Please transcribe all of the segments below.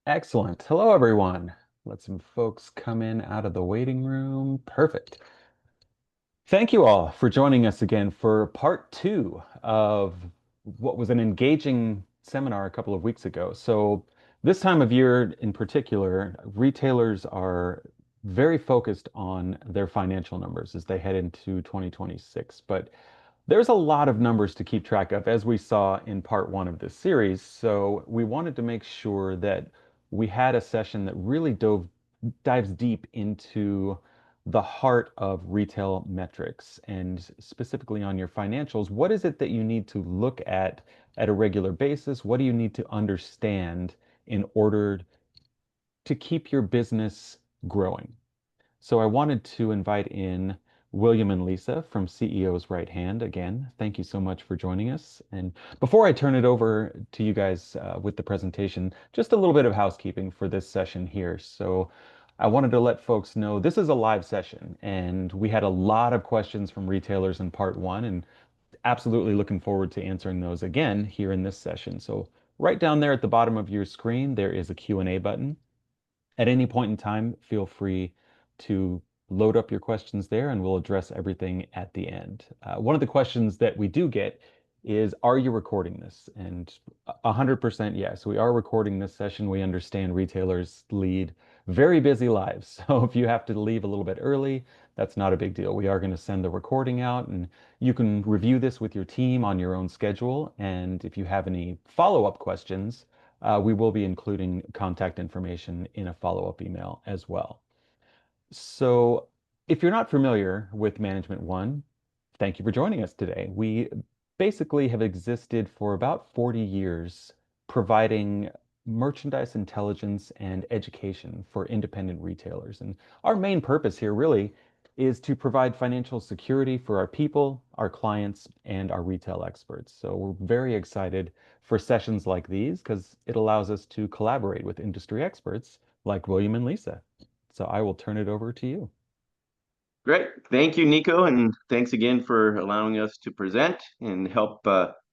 Excellent. Hello, everyone. Let some folks come in out of the waiting room. Perfect. Thank you all for joining us again for part two of what was an engaging seminar a couple of weeks ago. So, this time of year in particular, retailers are very focused on their financial numbers as they head into 2026. But there's a lot of numbers to keep track of, as we saw in part one of this series. So we wanted to make sure that we had a session that really dives deep into the heart of retail metrics and specifically on your financials. What is it that you need to look at a regular basis? What do you need to understand in order to keep your business growing? So I wanted to invite in William and Lisa from CEO's Right Hand again. Thank you so much for joining us. And before I turn it over to you guys with the presentation, just a little bit of housekeeping for this session here. So I wanted to let folks know this is a live session, and we had a lot of questions from retailers in part one, and absolutely looking forward to answering those again here in this session. So right down there at the bottom of your screen, there is a Q&A button. At any point in time, feel free to load up your questions there and we'll address everything at the end. One of the questions that we do get is, are you recording this? And 100% yes, we are recording this session. We understand retailers lead very busy lives. So if you have to leave a little bit early, that's not a big deal. We are going to send the recording out and you can review this with your team on your own schedule. And if you have any follow-up questions, we will be including contact information in a follow-up email as well. So if you're not familiar with Management One, thank you for joining us today. We basically have existed for about 40 years providing merchandise intelligence and education for independent retailers. And our main purpose here really is to provide financial security for our people, our clients, and our retail experts. So we're very excited for sessions like these because it allows us to collaborate with industry experts like William and Lisa. So I will turn it over to you. Great. Thank you, Nico, and thanks again for allowing us to present and help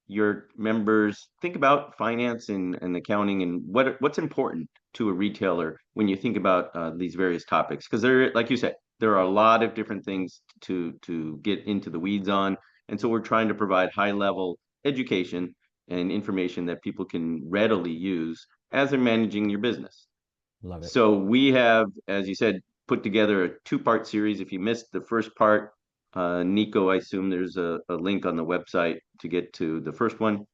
your members think about finance and accounting and what's important to a retailer when you think about these various topics. Because there, like you said, there are a lot of different things to get into the weeds on, and so we're trying to provide high level education and information that people can readily use as they're managing your business. Love it. So we have, as you said, put together a two-part series. If you missed the first part, Nico, I assume there's a link on the website to get to the first one.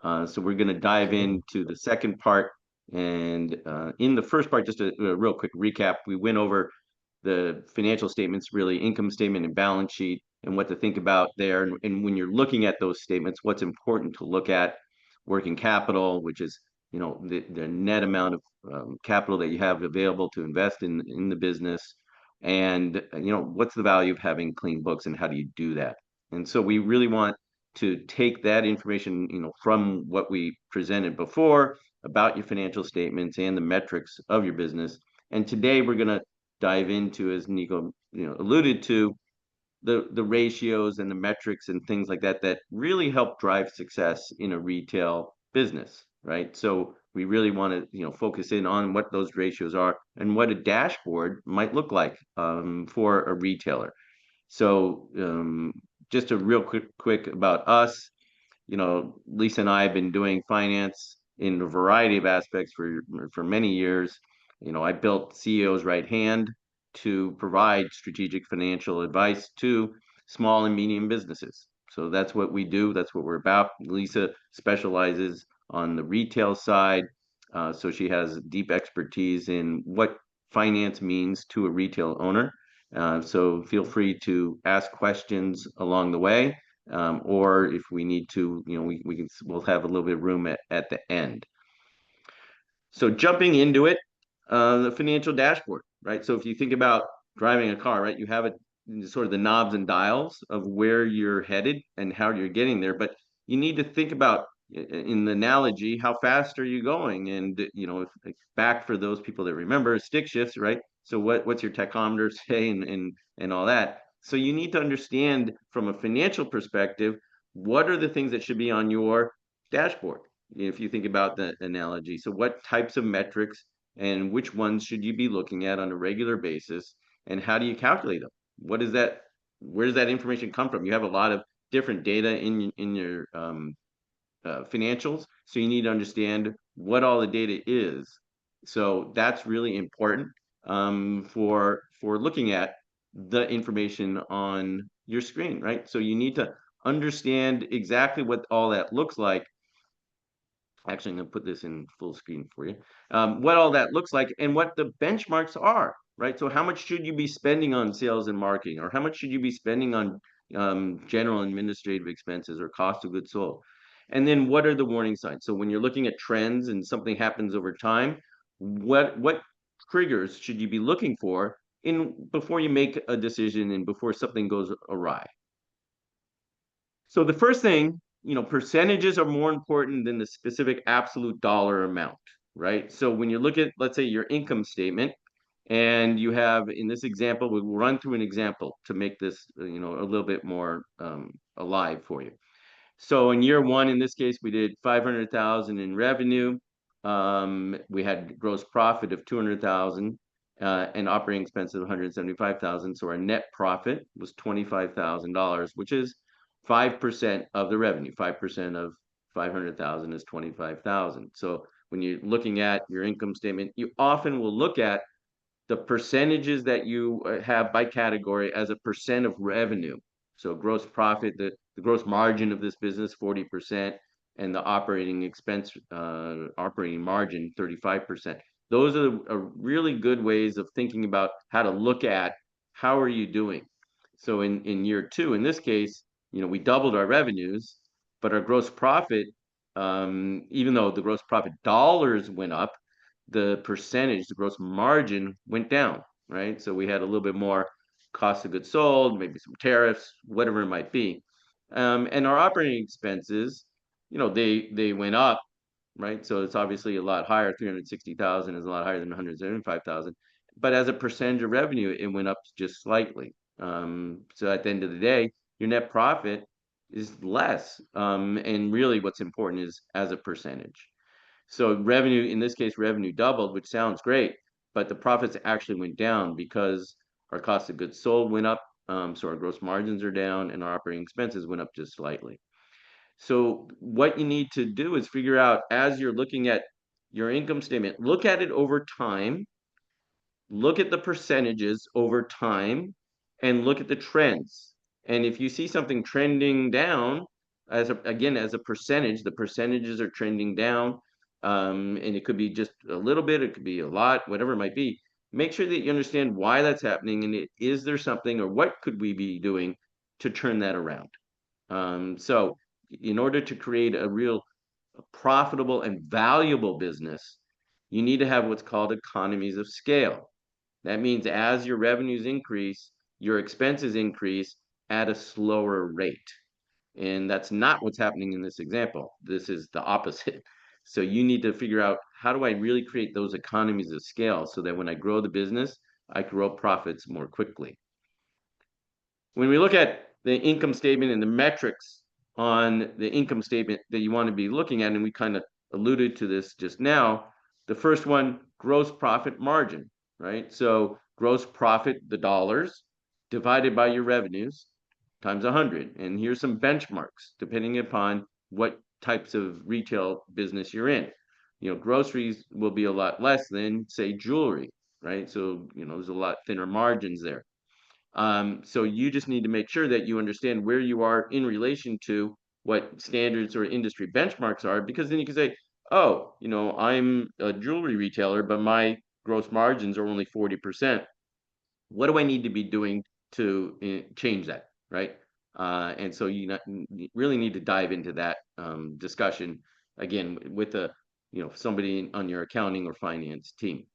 So we're going to dive Absolutely. into the second part. And in the first part, just a real quick recap, we went over the financial statements, really income statement and balance sheet, and what to think about there. And when you're looking at those statements, what's important to look at: working capital, which is the net amount of capital that you have available to invest in the business, and what's the value of having clean books and how do you do that. And so we really want to take that information from what we presented before about your financial statements and the metrics of your business. And today we're going to dive into, as Nico alluded to, the ratios and the metrics and things like that that really help drive success in a retail business, right? So we really want to focus in on what those ratios are and what a dashboard might look like for a retailer. So just a real quick about us. Lisa and I have been doing finance in a variety of aspects for many years. I built CEO's Right Hand to provide strategic financial advice to small and medium businesses. So that's what we do. That's what we're about. Lisa specializes on the retail side. So she has deep expertise in what finance means to a retail owner. So feel free to ask questions along the way, or if we need to, we'll have a little bit of room at the end. So jumping into it, the financial dashboard, right? So if you think about driving a car, right, you have it sort of the knobs and dials of where you're headed and how you're getting there, but you need to think about, in the analogy, how fast are you going? And back for those people that remember stick shifts, right? So what's your tachometer say and all that. So you need to understand from a financial perspective, what are the things that should be on your dashboard if you think about the analogy. So what types of metrics and which ones should you be looking at on a regular basis, and how do you calculate them? What is that? Where does that information come from? You have a lot of different data in your financials, so you need to understand what all the data is. So that's really important for looking at the information on your screen, right? So you need to understand exactly what all that looks like. Actually, I'm going to put this in full screen for you. What all that looks like and what the benchmarks are, right? So how much should you be spending on sales and marketing, or how much should you be spending on general administrative expenses or cost of goods sold? And then what are the warning signs? So when you're looking at trends and something happens over time, what triggers should you be looking for in before you make a decision and before something goes awry? So the first thing, percentages are more important than the specific absolute dollar amount, right? So when you look at, let's say, your income statement, and you have, in this example, we'll run through an example to make this, a little bit more alive for you. So in year one, in this case, we did 500,000 in revenue. We had gross profit of 200,000 and operating expenses of 175,000. So our net profit was $25,000, which is 5% of the revenue. 5% of 500,000 is 25,000. So when you're looking at your income statement, you often will look at the percentages that you have by category as a percent of revenue. So gross profit, the gross margin of this business, 40%, and the operating expense, operating margin, 35%. Those are really good ways of thinking about how to look at how are you doing. So in year two, in this case, we doubled our revenues, but our gross profit, even though the gross profit dollars went up, the percentage, the gross margin went down, right? So we had a little bit more cost of goods sold, maybe some tariffs, whatever it might be. And our operating expenses, they went up, right? So it's obviously a lot higher. 360,000 is a lot higher than 175,000. But as a percentage of revenue, it went up just slightly. So at the end of the day, your net profit is less. And really what's important is as a percentage. So revenue, in this case, revenue doubled, which sounds great, but the profits actually went down because our cost of goods sold went up. So our gross margins are down and our operating expenses went up just slightly. So what you need to do is figure out, as you're looking at your income statement, look at it over time, look at the percentages over time, and look at the trends. And if you see something trending down, again, as a percentage, the percentages are trending down, and it could be just a little bit, it could be a lot, whatever it might be. Make sure that you understand why that's happening, and is there something, or what could we be doing to turn that around? So in order to create a real profitable and valuable business, you need to have what's called economies of scale. That means as your revenues increase, your expenses increase at a slower rate. And that's not what's happening in this example. This is the opposite. So you need to figure out, how do I really create those economies of scale so that when I grow the business, I grow profits more quickly. When we look at the income statement and the metrics on the income statement that you want to be looking at, and we kind of alluded to this just now, the first one, gross profit margin, right? So gross profit, the dollars, divided by your revenues times 100. And here's some benchmarks depending upon what types of retail business you're in. Groceries will be a lot less than, say, jewelry, right? So, there's a lot thinner margins there. So you just need to make sure that you understand where you are in relation to what standards or industry benchmarks are, because then you can say, oh, I'm a jewelry retailer, but my gross margins are only 40%. What do I need to be doing to change that, right? And so you really need to dive into that discussion again with somebody on your accounting or finance team.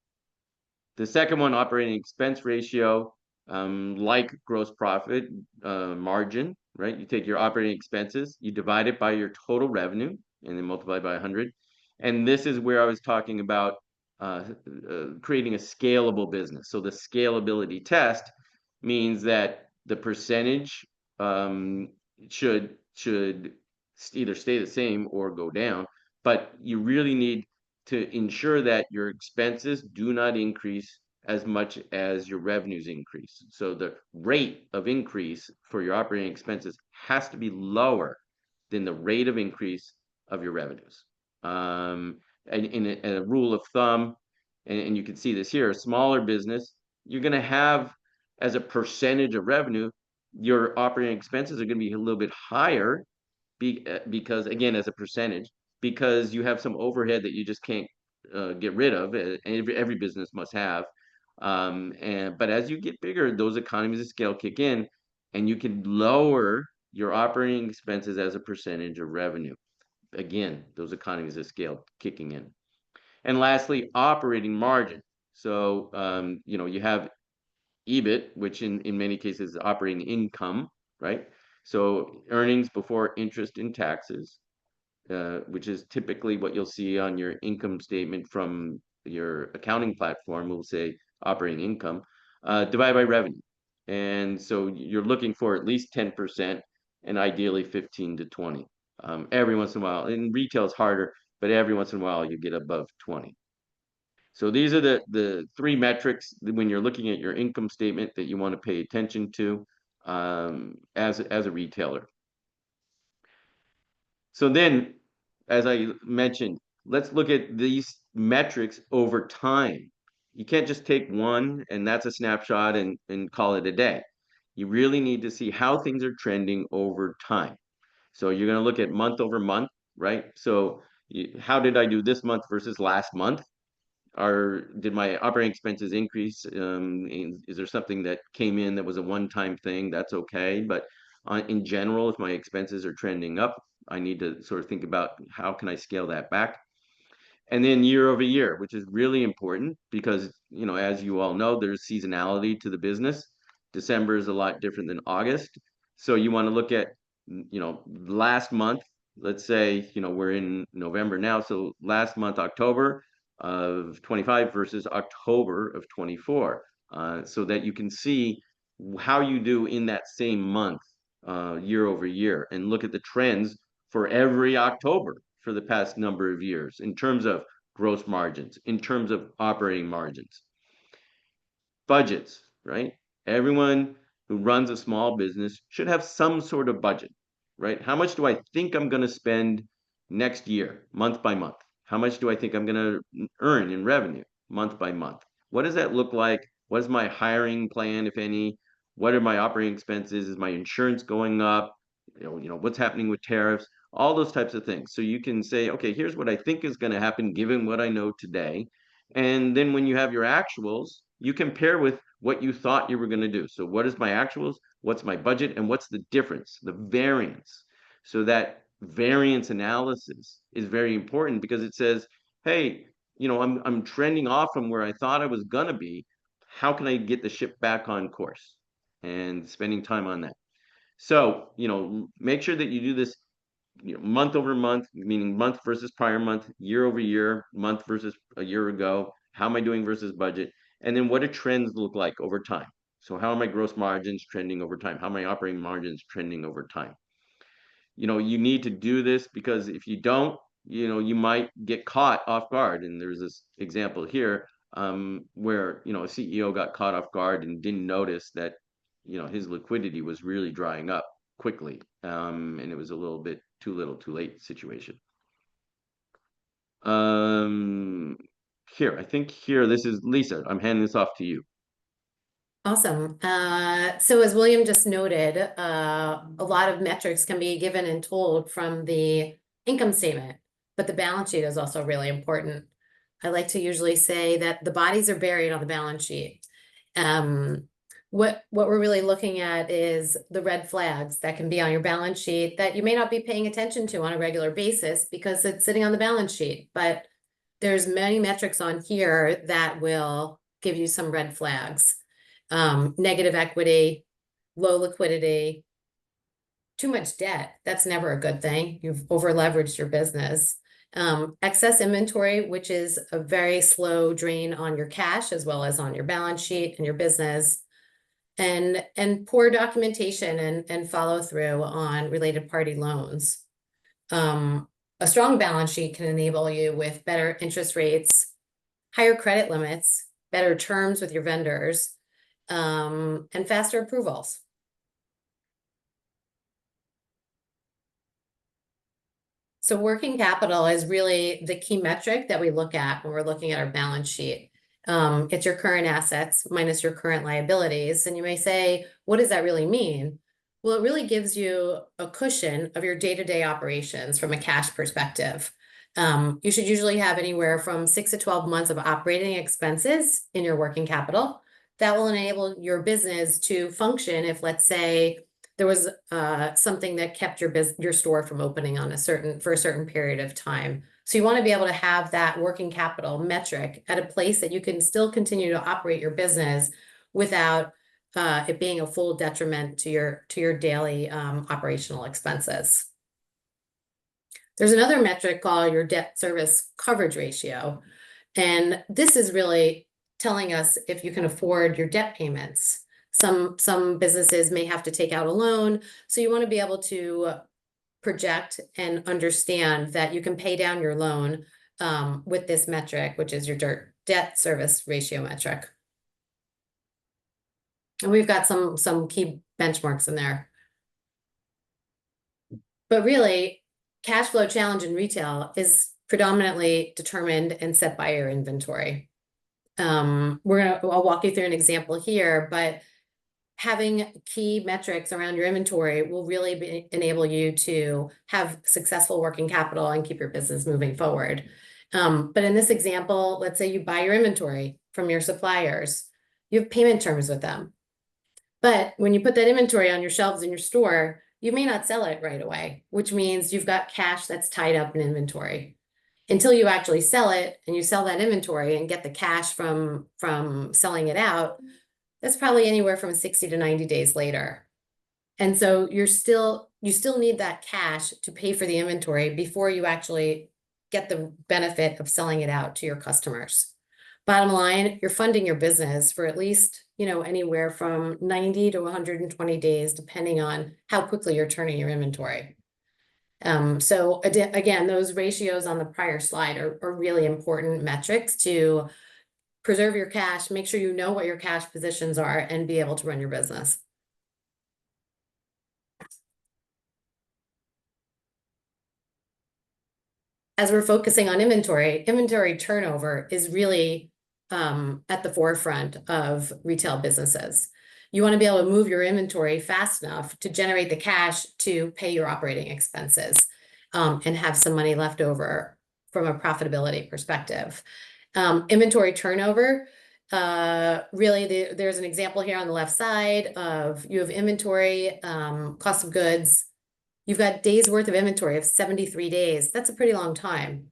The second one, operating expense ratio, like gross profit margin, right? You take your operating expenses, you divide it by your total revenue, and then multiply by 100. And this is where I was talking about creating a scalable business. So the scalability test means that the percentage should either stay the same or go down, but you really need to ensure that your expenses do not increase as much as your revenues increase. So the rate of increase for your operating expenses has to be lower than the rate of increase of your revenues. And in a rule of thumb, and you can see this here, a smaller business, you're going to have as a percentage of revenue, your operating expenses are going to be a little bit higher because again, as a percentage, because you have some overhead that you just can't get rid of. Every business must have. But as you get bigger, those economies of scale kick in, and you can lower your operating expenses as a percentage of revenue. Again, those economies of scale kicking in. And lastly, operating margin. So you have EBIT, which in many cases is operating income, right? So earnings before interest and taxes, which is typically what you'll see on your income statement from your accounting platform, will say operating income, divided by revenue. And so you're looking for at least 10% and ideally 15 to 20. Every once in a while, and retail is harder, but every once in a while you get above 20. So these are the three metrics when you're looking at your income statement that you want to pay attention to as a retailer. So then, as I mentioned, let's look at these metrics over time. You can't just take one and that's a snapshot and call it a day. You really need to see how things are trending over time. So you're going to look at month over month, right? So how did I do this month versus last month? Did my operating expenses increase? Is there something that came in that was a one-time thing? That's okay. But in general, if my expenses are trending up, I need to sort of think about how can I scale that back. And then year over year, which is really important because, as you all know, there's seasonality to the business. December is a lot different than August. So you want to look at, last month, let's say, we're in November now. So last month, October of 25 versus October of 24, so that you can see how you do in that same month, year over year, and look at the trends for every October for the past number of years in terms of gross margins, in terms of operating margins. Budgets, right? Everyone who runs a small business should have some sort of budget, right? How much do I think I'm going to spend next year, month by month? How much do I think I'm going to earn in revenue, month by month? What does that look like? What is my hiring plan, if any? What are my operating expenses? Is my insurance going up? What's happening with tariffs? All those types of things. So you can say, okay, here's what I think is going to happen given what I know today. And then when you have your actuals, you compare with what you thought you were going to do. So what is my actuals? What's my budget? And what's the difference, the variance? So that variance analysis is very important because it says, hey, I'm trending off from where I thought I was going to be. How can I get the ship back on course? And spending time on that. So, make sure that you do this month over month, meaning month versus prior month, year over year, month versus a year ago. How am I doing versus budget? And then what do trends look like over time? So how are my gross margins trending over time? How are my operating margins trending over time? You need to do this because if you don't, you might get caught off guard. And there's this example here where, a CEO got caught off guard and didn't notice that, his liquidity was really drying up quickly. And it was a little bit too little, too late situation. Here, I think this is Lisa. I'm handing this off to you. Awesome. So as William just noted, a lot of metrics can be given and told from the income statement, but the balance sheet is also really important. I like to usually say that the bodies are buried on the balance sheet. What we're really looking at is the red flags that can be on your balance sheet that you may not be paying attention to on a regular basis because it's sitting on the balance sheet, but there's many metrics on here that will give you some red flags. Negative equity, low liquidity, too much debt. That's never a good thing. You've over leveraged your business. Excess inventory, which is a very slow drain on your cash as well as on your balance sheet and your business. And poor documentation and follow through on related party loans. A strong balance sheet can enable you with better interest rates, higher credit limits, better terms with your vendors, and faster approvals. So working capital is really the key metric that we look at when we're looking at our balance sheet. It's your current assets minus your current liabilities. And you may say, what does that really mean? Well, it really gives you a cushion of your day-to-day operations from a cash perspective. You should usually have anywhere from 6 to 12 months of operating expenses in your working capital. That will enable your business to function if, let's say, there was something that kept your store from opening for a certain period of time. So you want to be able to have that working capital metric at a place that you can still continue to operate your business without it being a full detriment to your daily operational expenses. There's another metric called your debt service coverage ratio, and this is really telling us if you can afford your debt payments. Some businesses may have to take out a loan, so you want to be able to project and understand that you can pay down your loan with this metric, which is your debt service ratio metric. And we've got some key benchmarks in there. But really, cash flow challenge in retail is predominantly determined and set by your inventory. I'll walk you through an example here, but having key metrics around your inventory will really enable you to have successful working capital and keep your business moving forward. But in this example, let's say you buy your inventory from your suppliers, you have payment terms with them. But when you put that inventory on your shelves in your store, you may not sell it right away, which means you've got cash that's tied up in inventory. Until you actually sell it and you sell that inventory and get the cash from selling it out, that's probably anywhere from 60 to 90 days later. And so you still need that cash to pay for the inventory before you actually get the benefit of selling it out to your customers. Bottom line, you're funding your business for at least, anywhere from 90 to 120 days, depending on how quickly you're turning your inventory. So again, those ratios on the prior slide are really important metrics to preserve your cash, make sure you know what your cash positions are, and be able to run your business. As we're focusing on inventory turnover is really at the forefront of retail businesses. You want to be able to move your inventory fast enough to generate the cash to pay your operating expenses and have some money left over from a profitability perspective. Inventory turnover, really there's an example here on the left side of you have inventory, cost of goods. You've got days worth of inventory of 73 days. That's a pretty long time.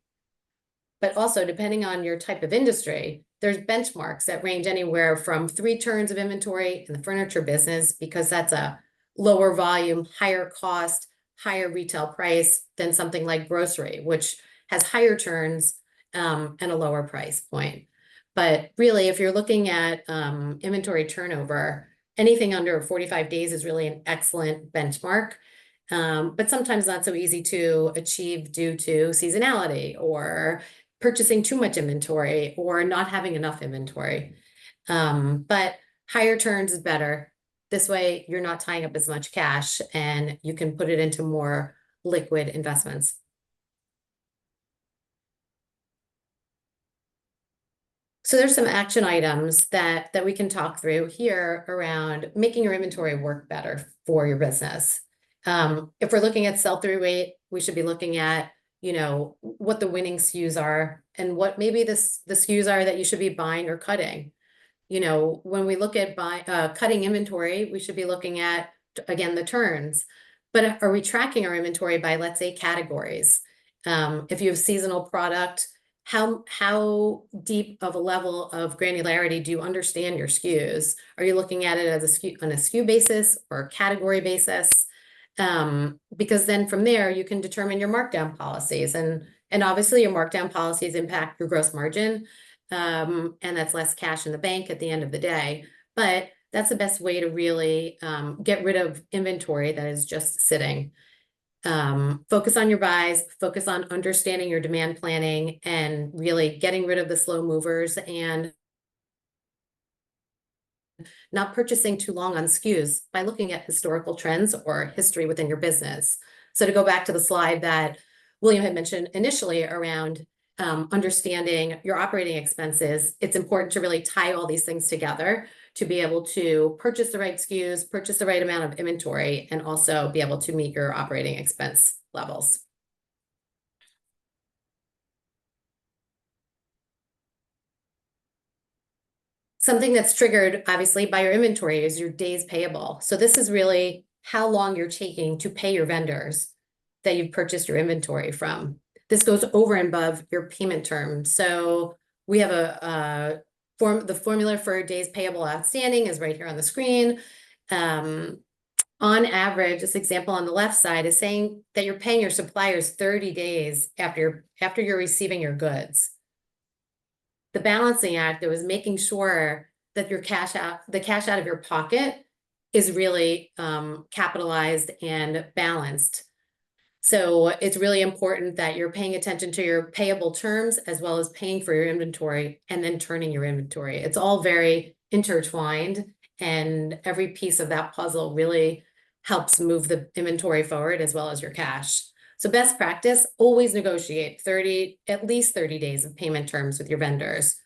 But also, depending on your type of industry, there's benchmarks that range anywhere from 3 turns of inventory in the furniture business, because that's a lower volume, higher cost, higher retail price than something like grocery, which has higher turns and a lower price point. But really, if you're looking at inventory turnover, anything under 45 days is really an excellent benchmark. But sometimes not so easy to achieve due to seasonality or purchasing too much inventory or not having enough inventory. But higher turns is better. This way, you're not tying up as much cash and you can put it into more liquid investments. So there's some action items that we can talk through here around making your inventory work better for your business. If we're looking at sell-through rate, we should be looking at, what the winning SKUs are and what maybe the SKUs are that you should be buying or cutting. When we look at cutting inventory, we should be looking at, again, the turns. But are we tracking our inventory by, let's say, categories? If you have seasonal product, how deep of a level of granularity do you understand your SKUs? Are you looking at it as on a SKU basis or a category basis? Because then from there you can determine your markdown policies, and obviously your markdown policies impact your gross margin, and that's less cash in the bank at the end of the day. But that's the best way to really get rid of inventory that is just sitting. Focus on your buys, focus on understanding your demand planning, and really getting rid of the slow movers and not purchasing too long on SKUs by looking at historical trends or history within your business. So to go back to the slide that William had mentioned initially around understanding your operating expenses, it's important to really tie all these things together to be able to purchase the right SKUs, purchase the right amount of inventory, and also be able to meet your operating expense levels. Something that's triggered, obviously, by your inventory is your days payable. So this is really how long you're taking to pay your vendors that you've purchased your inventory from. This goes over and above your payment term. So we have the formula for days payable outstanding is right here on the screen. On average, this example on the left side is saying that you're paying your suppliers 30 days after you're receiving your goods. The balancing act that was making sure that the cash out of your pocket is really capitalized and balanced. So it's really important that you're paying attention to your payable terms as well as paying for your inventory and then turning your inventory. It's all very intertwined, and every piece of that puzzle really helps move the inventory forward as well as your cash. So best practice, always negotiate at least 30 days of payment terms with your vendors.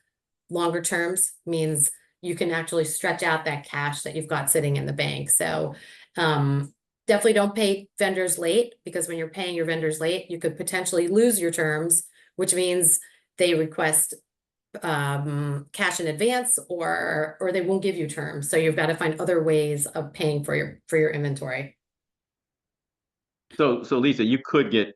Longer terms means you can actually stretch out that cash that you've got sitting in the bank. So definitely don't pay vendors late, because when you're paying your vendors late, you could potentially lose your terms, which means they request cash in advance or they won't give you terms. So you've got to find other ways of paying for your inventory. So Lisa, you could get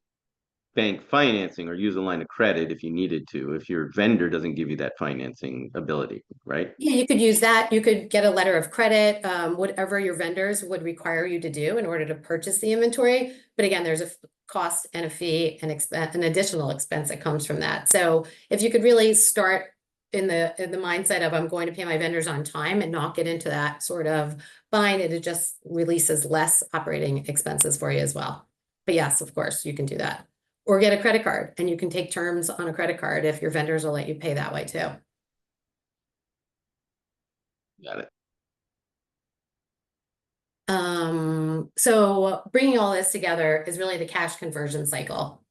bank financing or use a line of credit if you needed to, if your vendor doesn't give you that financing ability, right? Yeah, you could use that. You could get a letter of credit, whatever your vendors would require you to do in order to purchase the inventory. But again, there's a cost and a fee and an additional expense that comes from that. So if you could really start in the mindset of I'm going to pay my vendors on time and not get into that sort of bind, it just releases less operating expenses for you as well. But yes, of course, you can do that. Or get a credit card, and you can take terms on a credit card if your vendors will let you pay that way too. Got it. So bringing all this together is really the cash conversion cycle.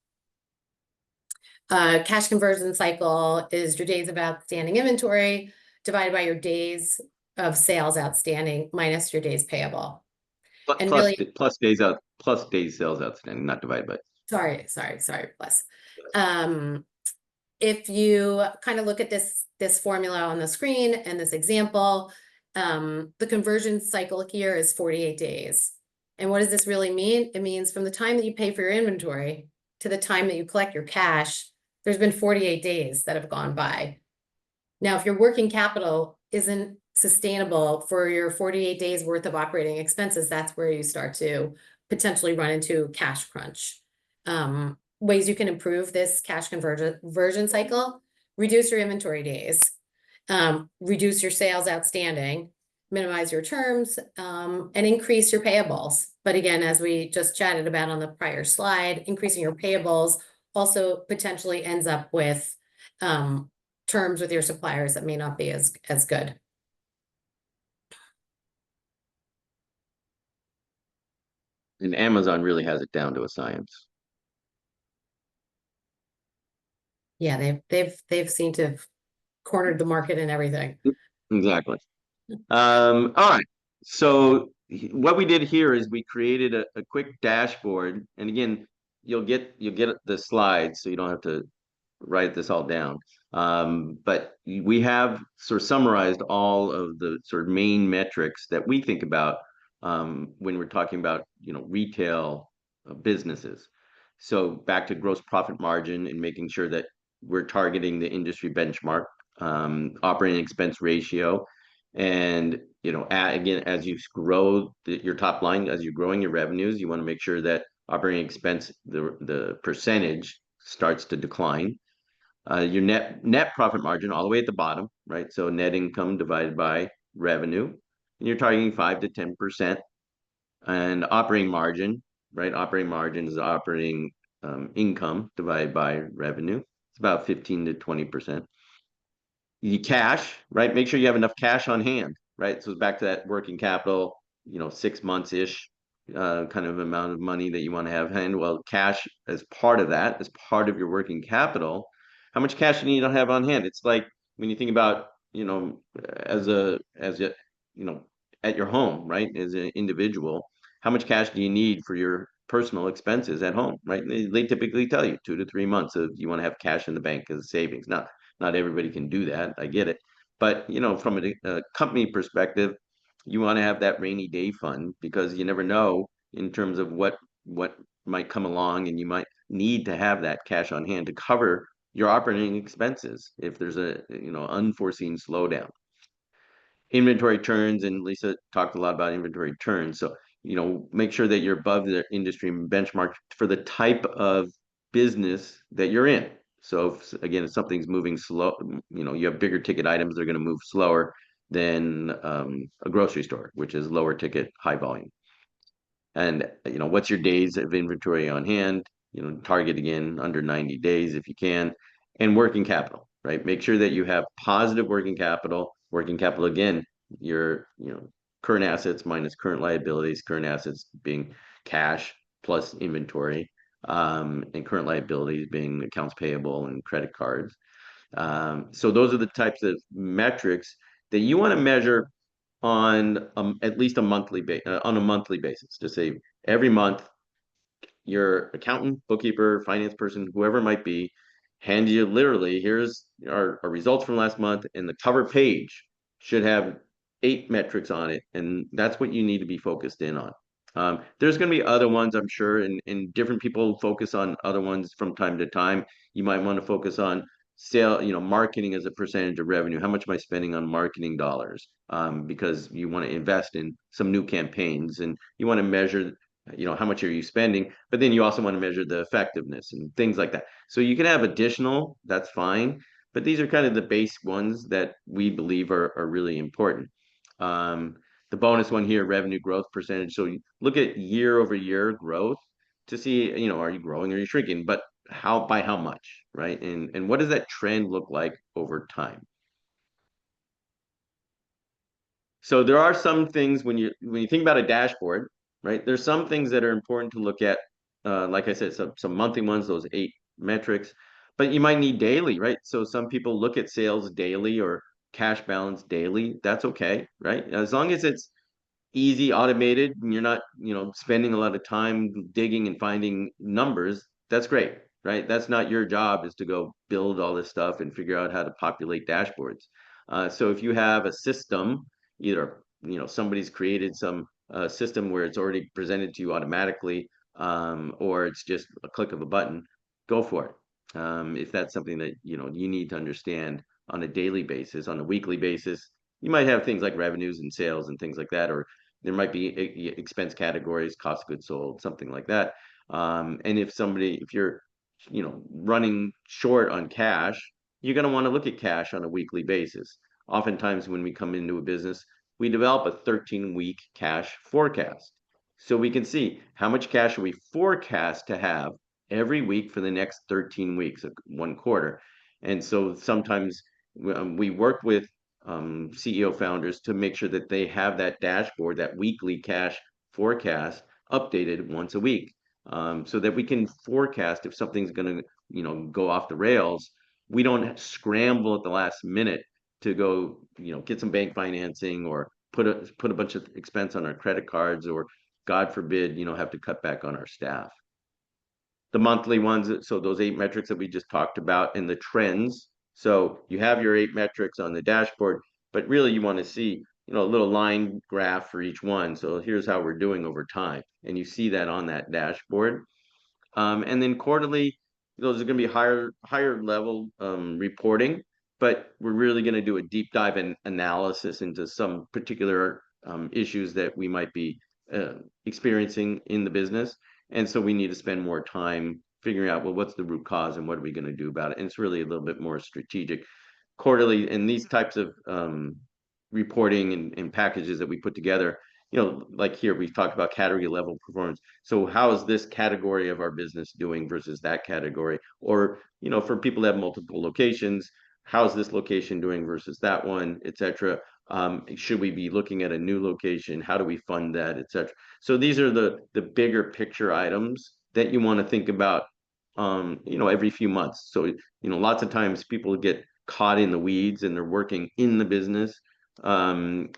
Cash conversion cycle is your days of outstanding inventory divided by your days of sales outstanding minus your days payable. And really, plus days sales outstanding, not divided by. Sorry, plus. If you kind of look at this formula on the screen and this example, the conversion cycle here is 48 days. And what does this really mean? It means from the time that you pay for your inventory to the time that you collect your cash, there's been 48 days that have gone by. Now, if your working capital isn't sustainable for your 48 days worth of operating expenses, that's where you start to potentially run into cash crunch. Ways you can improve this cash conversion cycle: reduce your inventory days, reduce your sales outstanding, minimize your terms, and increase your payables. But again, as we just chatted about on the prior slide, increasing your payables also potentially ends up with terms with your suppliers that may not be as good. And Amazon really has it down to a science. Yeah, they've seemed to have cornered the market and everything. Exactly. All right. So what we did here is we created a quick dashboard, and again, you'll get the slides, so you don't have to write this all down. But we have sort of summarized all of the sort of main metrics that we think about when we're talking about retail businesses. So back to gross profit margin and making sure that we're targeting the industry benchmark, operating expense ratio, and again, as you grow your top line, as you're growing your revenues, you want to make sure that operating expense, the percentage starts to decline. Your net profit margin all the way at the bottom, right? So net income divided by revenue, and you're targeting 5 to 10%. And operating margin, right? Operating margin is operating income divided by revenue. It's about 15 to 20%. You cash, right? Make sure you have enough cash on hand, right? So it's back to that working capital, 6 months-ish kind of amount of money that you want to have hand. Well, cash as part of that, as part of your working capital, how much cash do you need to have on hand? It's like when you think about, as a, at your home, right? As an individual, how much cash do you need for your personal expenses at home, right? They typically tell you 2 to 3 months of you want to have cash in the bank as savings. Not everybody can do that. I get it. But, from a company perspective, you want to have that rainy day fund because you never know in terms of what might come along, and you might need to have that cash on hand to cover your operating expenses if there's a, unforeseen slowdown. Inventory turns, and Lisa talked a lot about inventory turns. So, make sure that you're above the industry benchmark for the type of business that you're in. So again, if something's moving slow, you have bigger ticket items, they're going to move slower than a grocery store, which is lower ticket, high volume. And, what's your days of inventory on hand? Target again under 90 days if you can. And working capital, right? Make sure that you have positive working capital. Working capital, again, your, current assets minus current liabilities, current assets being cash plus inventory, and current liabilities being accounts payable and credit cards. So those are the types of metrics that you want to measure on at least on a monthly basis to say every month your accountant, bookkeeper, finance person, whoever it might be, hand you literally, here's our results from last month, and the cover page should have 8 metrics on it, and that's what you need to be focused in on. There's going to be other ones, I'm sure, and different people focus on other ones from time to time. You might want to focus on marketing as a percentage of revenue. How much am I spending on marketing dollars? Because you want to invest in some new campaigns, and you want to measure how much are you spending, but then you also want to measure the effectiveness and things like that. So you can have additional, that's fine, but these are kind of the base ones that we believe are really important. The bonus one here, revenue growth percentage. So you look at year over year growth to see, are you growing or are you shrinking, but by how much, right? And what does that trend look like over time? So there are some things when you think about a dashboard, right? There's some things that are important to look at. Like I said, some monthly ones, those 8 metrics, but you might need daily, right? So some people look at sales daily or cash balance daily. That's okay, right? As long as it's easy, automated, and you're not, spending a lot of time digging and finding numbers, that's great, right? That's not your job, is to go build all this stuff and figure out how to populate dashboards. So if you have a system, either, somebody's created some system where it's already presented to you automatically, or it's just a click of a button, go for it. If that's something that, you need to understand on a daily basis, on a weekly basis, you might have things like revenues and sales and things like that, or there might be expense categories, cost of goods sold, something like that. And if you're, running short on cash, you're going to want to look at cash on a weekly basis. Oftentimes when we come into a business, we develop a 13-week cash forecast. So we can see how much cash we forecast to have every week for the next 13 weeks, 1 quarter. And so sometimes we work with CEO founders to make sure that they have that dashboard, that weekly cash forecast, updated once a week, so that we can forecast if something's going to, go off the rails. We don't scramble at the last minute to go, get some bank financing or put a bunch of expense on our credit cards, or God forbid, have to cut back on our staff. The monthly ones, so those 8 metrics that we just talked about, and the trends. So you have your 8 metrics on the dashboard, but really you want to see, a little line graph for each one. So here's how we're doing over time, and you see that on that dashboard. And then quarterly, those are going to be higher level reporting, but we're really going to do a deep dive and analysis into some particular issues that we might be experiencing in the business. And so we need to spend more time figuring out, well, what's the root cause and what are we going to do about it? And it's really a little bit more strategic. Quarterly, and these types of reporting and packages that we put together, like here we've talked about category level performance. So how is this category of our business doing versus that category? Or, for people that have multiple locations, how's this location doing versus that one, et cetera? Should we be looking at a new location? How do we fund that, et cetera? So these are the bigger picture items that you want to think about, every few months. So, lots of times people get caught in the weeds and they're working in the business,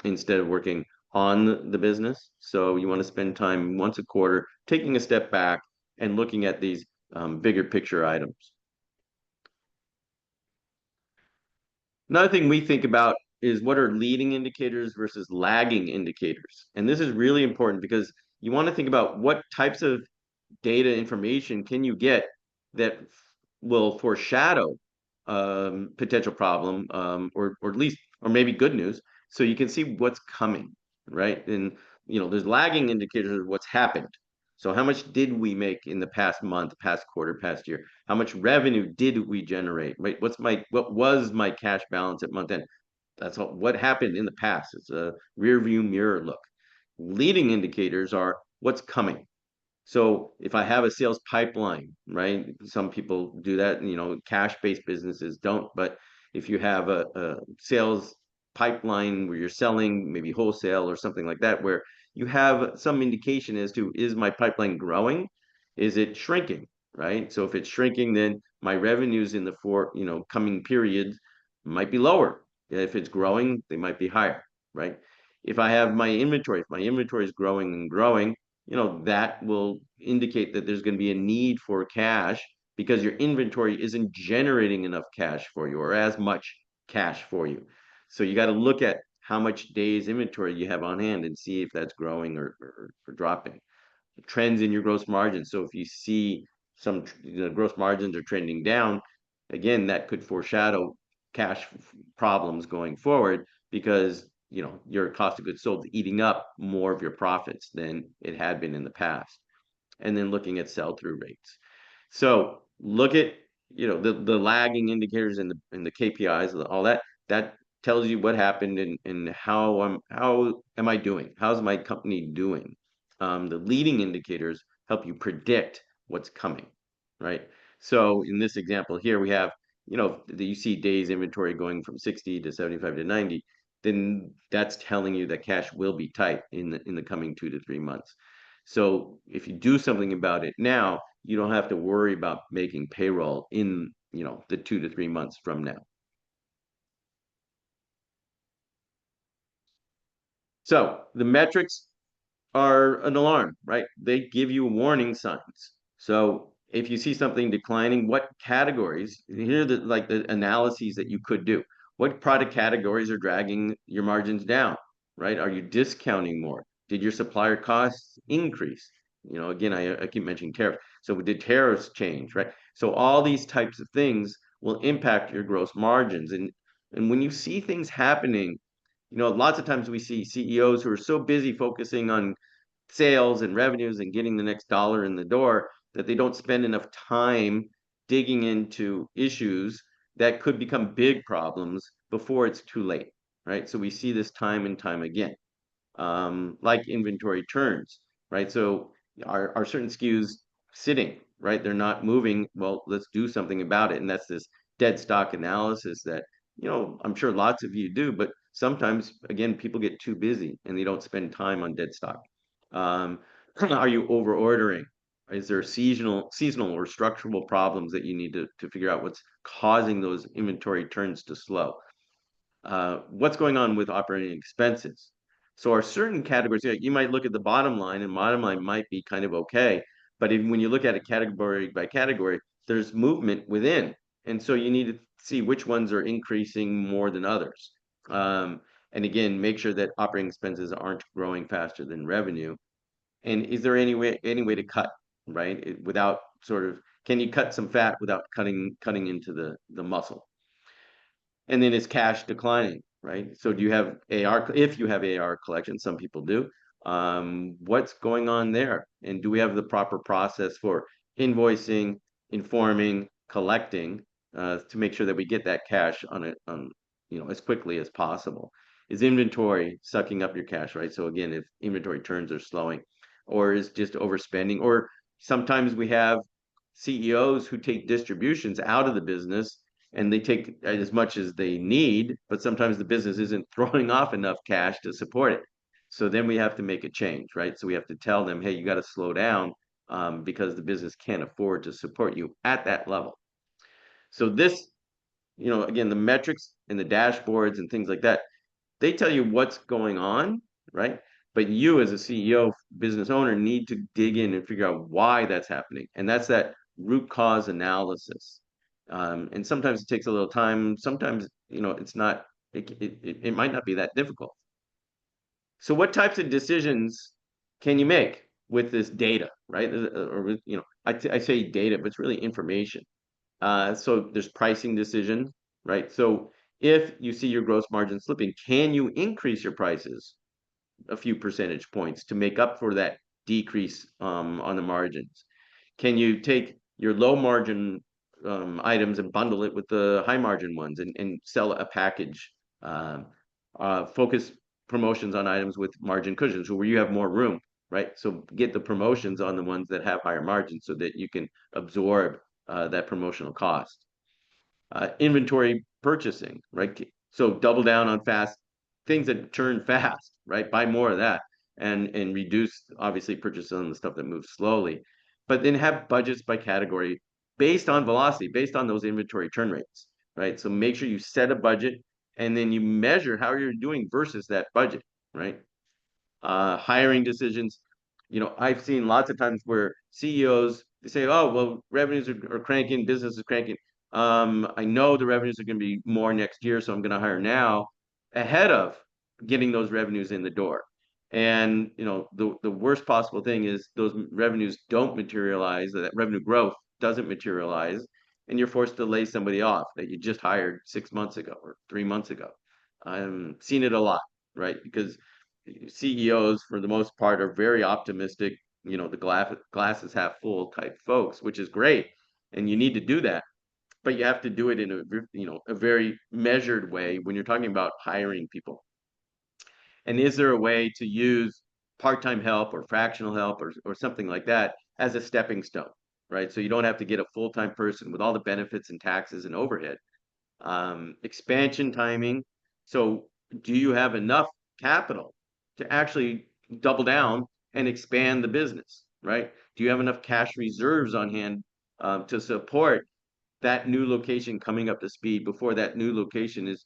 instead of working on the business. So you want to spend time once a quarter, taking a step back and looking at these bigger picture items. Another thing we think about is what are leading indicators versus lagging indicators. And this is really important because you want to think about what types of data information can you get that will foreshadow potential problem, or at least, or maybe good news, so you can see what's coming, right? And there's lagging indicators of what's happened. So how much did we make in the past month, past quarter, past year? How much revenue did we generate? Right? What was my cash balance at month end? That's what happened in the past. It's a rear view mirror look. Leading indicators are what's coming. So if I have a sales pipeline, right? Some people do that, cash-based businesses don't. But if you have a sales pipeline where you're selling maybe wholesale or something like that, where you have some indication as to, is my pipeline growing? Is it shrinking, right? So if it's shrinking, then my revenues in the coming periods might be lower. If it's growing, they might be higher, right? If I have my inventory, if my inventory is growing and growing, that will indicate that there's going to be a need for cash because your inventory isn't generating enough cash for you or as much cash for you. So you got to look at how much days inventory you have on hand and see if that's growing or dropping. Trends in your gross margin. So if you see some gross margins are trending down, again, that could foreshadow cash problems going forward because your cost of goods sold is eating up more of your profits than it had been in the past. And then looking at sell-through rates. So look at the lagging indicators and the KPIs, all that tells you what happened and how am I doing? How's my company doing? The leading indicators help you predict what's coming, right? So in this example here, we have, you see days inventory going from 60 to 75 to 90, then that's telling you that cash will be tight in the coming 2 to 3 months. So if you do something about it now, you don't have to worry about making payroll in, the 2 to 3 months from now. So the metrics are an alarm, right? They give you warning signs. So if you see something declining, what categories, here are the analyses that you could do. What product categories are dragging your margins down, right? Are you discounting more? Did your supplier costs increase? Again, I keep mentioning tariffs. So did tariffs change, right? So all these types of things will impact your gross margins. And when you see things happening, lots of times we see CEOs who are so busy focusing on sales and revenues and getting the next dollar in the door that they don't spend enough time digging into issues that could become big problems before it's too late, right? So we see this time and time again, like inventory turns, right? So are certain SKUs sitting, right? They're not moving. Well, let's do something about it. And that's this dead stock analysis that, I'm sure lots of you do, but sometimes, again, people get too busy and they don't spend time on dead stock. Are you over ordering? Is there seasonal or structural problems that you need to figure out what's causing those inventory turns to slow? What's going on with operating expenses? So are certain categories, you might look at the bottom line, and bottom line might be kind of okay, but when you look at it category by category, there's movement within. And so you need to see which ones are increasing more than others. And again, make sure that operating expenses aren't growing faster than revenue. And is there any way to cut, right? Without can you cut some fat without cutting into the muscle? And then is cash declining, right? So do you have AR? If you have AR collection, some people do. What's going on there? And do we have the proper process for invoicing, informing, collecting, to make sure that we get that cash on as quickly as possible? Is inventory sucking up your cash, right? So again, if inventory turns are slowing, or is just overspending, or sometimes we have CEOs who take distributions out of the business and they take as much as they need, but sometimes the business isn't throwing off enough cash to support it. So then we have to make a change, right? So we have to tell them, hey, you got to slow down because the business can't afford to support you at that level. So this, again, the metrics and the dashboards and things like that, they tell you what's going on, right? But you as a CEO, business owner, need to dig in and figure out why that's happening. And that's that root cause analysis. And sometimes it takes a little time. Sometimes, it's not, it might not be that difficult. So what types of decisions can you make with this data, right? Or, I say data, but it's really information. So there's pricing decision, right? So if you see your gross margin slipping, can you increase your prices a few percentage points to make up for that decrease on the margins? Can you take your low margin items and bundle it with the high margin ones and sell a package? Focus promotions on items with margin cushions, where you have more room, right? So get the promotions on the ones that have higher margins so that you can absorb that promotional cost. Inventory purchasing, right? So double down on fast things that turn fast, right? Buy more of that and reduce obviously purchase on the stuff that moves slowly. But then have budgets by category based on velocity, based on those inventory turn rates, right? So make sure you set a budget and then you measure how you're doing versus that budget, right? Hiring decisions. I've seen lots of times where CEOs, they say, "Oh, well, revenues are cranking, business is cranking. I know the revenues are going to be more next year, so I'm going to hire now ahead of getting those revenues in the door." And the worst possible thing is those revenues don't materialize, that revenue growth doesn't materialize, and you're forced to lay somebody off that you just hired 6 months ago or 3 months ago. I've seen it a lot, right? Because CEOs, for the most part, are very optimistic, the glass is half full type folks, which is great, and you need to do that. But you have to do it in a very measured way when you're talking about hiring people. And is there a way to use part-time help or fractional help or something like that as a stepping stone, right? So you don't have to get a full-time person with all the benefits and taxes and overhead. Expansion timing. So do you have enough capital to actually double down and expand the business, right? Do you have enough cash reserves on hand to support that new location coming up to speed before that new location is